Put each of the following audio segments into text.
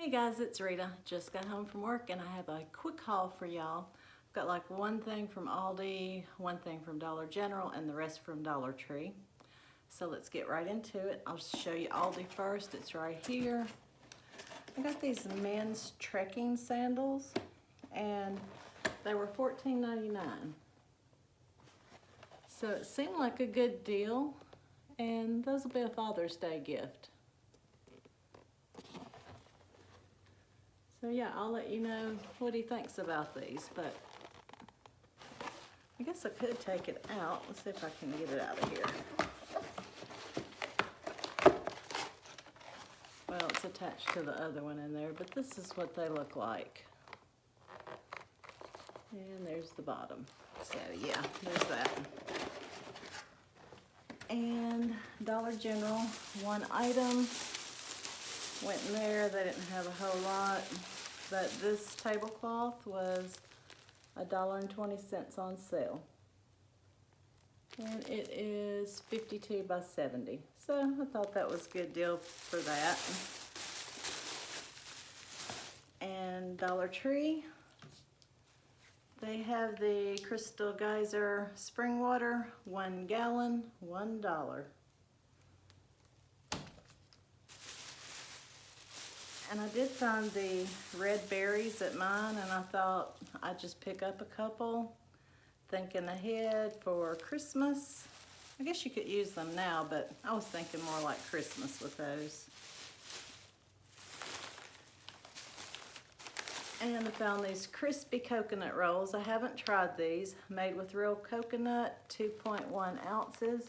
Hey guys, it's Rita. Just got home from work and I have a quick haul for y'all. I've got like one thing from Aldi, one thing from Dollar General, and the rest from Dollar Tree. So let's get right into it. I'll show you Aldi first. It's right here. I got these men's trekking sandals and they were $14.99. So it seemed like a good deal, and those will be a Father's Day gift. So yeah, I'll let you know what he thinks about these, but I guess I could take it out. Let's see if I can get it out of here. Well, it's attached to the other one in there, but this is what they look like. And there's the bottom. So yeah, there's that. And Dollar General, one item. Went in there, they didn't have a whole lot, but this tablecloth was $1.20 on sale. And it is 52 by 70. So I thought that was a good deal for that. And Dollar Tree, they have the Crystal Geyser spring water, 1 gallon, $1. And I did find the red berries at mine, and I thought I'd just pick up a couple, thinking ahead for Christmas. I guess you could use them now, but I was thinking more like Christmas with those. And I found these crispy coconut rolls. I haven't tried these. Made with real coconut, 2.1 ounces.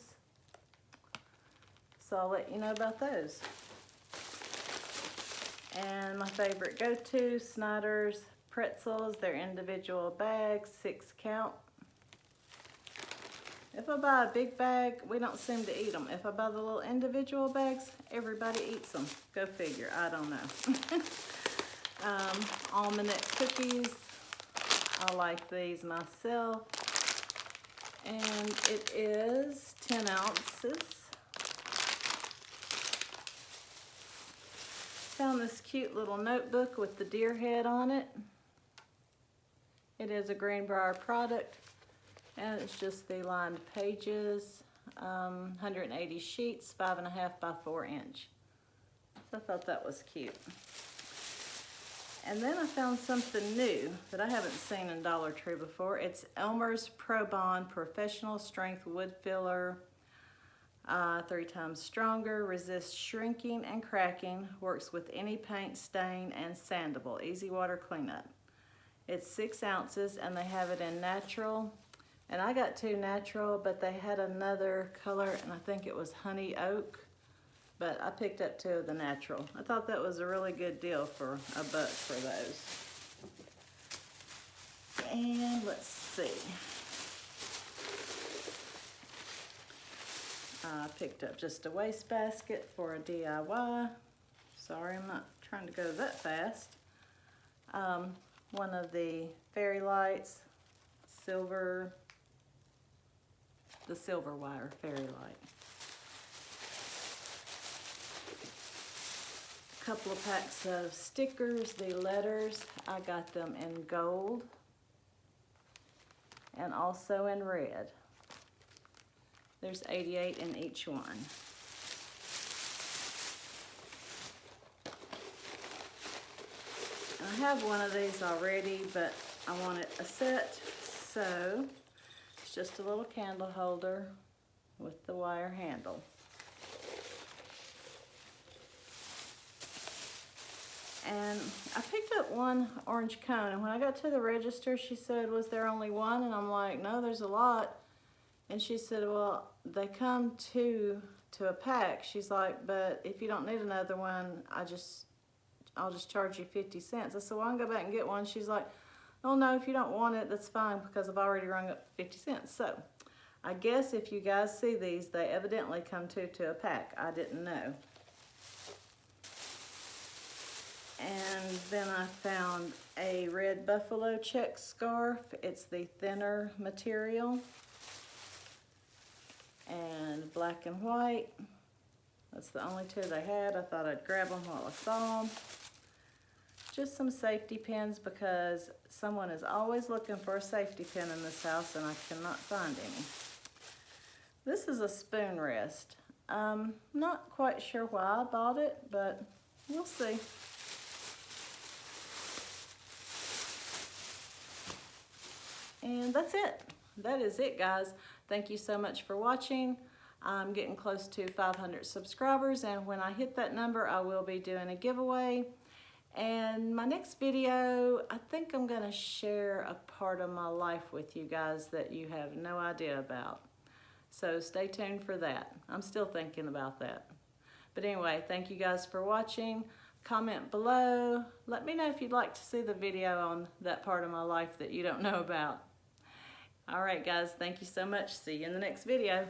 So I'll let you know about those. And my favorite go-to, Snyder's Pretzels. They're individual bags, 6 count. If I buy a big bag, we don't seem to eat them. If I buy the little individual bags, everybody eats them. Go figure, I don't know. Almond cookies, I like these myself. And it is 10 ounces. Found this cute little notebook with the deer head on it. It is a Greenbrier product, and it's just the lined pages, 180 sheets, 5.5 by 4 inch. So I thought that was cute. And then I found something new that I haven't seen in Dollar Tree before. It's Elmer's Pro Bond Professional Strength Wood Filler. 3 times stronger, resists shrinking and cracking, works with any paint, stain, and sandable. Easy water cleanup. It's 6 ounces, and they have it in natural. And I got 2 natural, but they had another color, and I think it was honey oak. But I picked up 2 of the natural. I thought that was a really good deal for $1 for those. And let's see. I picked up just a wastebasket for a DIY. Sorry, I'm not trying to go that fast. One of the fairy lights, the silver wire fairy light. A couple of packs of stickers, the letters. I got them in gold and also in red. There's 88 in each one. And I have one of these already, but I wanted a set, so it's just a little candle holder with the wire handle. And I picked up one orange cone, and when I got to the register, she said, was there only one? And I'm like, no, there's a lot. And she said, well, they come to a pack. She's like, but if you don't need another one, I'll just charge you 50 cents. I said, well, I can go back and get one. She's like, oh no, if you don't want it, that's fine, because I've already rung up 50 cents. So I guess if you guys see these, they evidently come to a pack. I didn't know. And then I found a red buffalo check scarf. It's the thinner material. And black and white. That's the only 2 they had. I thought I'd grab them while I saw them. just some safety pins because someone is always looking for a safety pin in this house and I cannot find any. This is a spoon rest. Not quite sure why I bought it, but we'll see. And that's it. That is it, guys. Thank you so much for watching. I'm getting close to 500 subscribers, and when I hit that number, I will be doing a giveaway. And my next video, I think I'm gonna share a part of my life with you guys that you have no idea about. So stay tuned for that. I'm still thinking about that. But anyway, thank you guys for watching. Comment below. Let me know if you'd like to see the video on that part of my life that you don't know about. All right, guys, thank you so much. See you in the next video.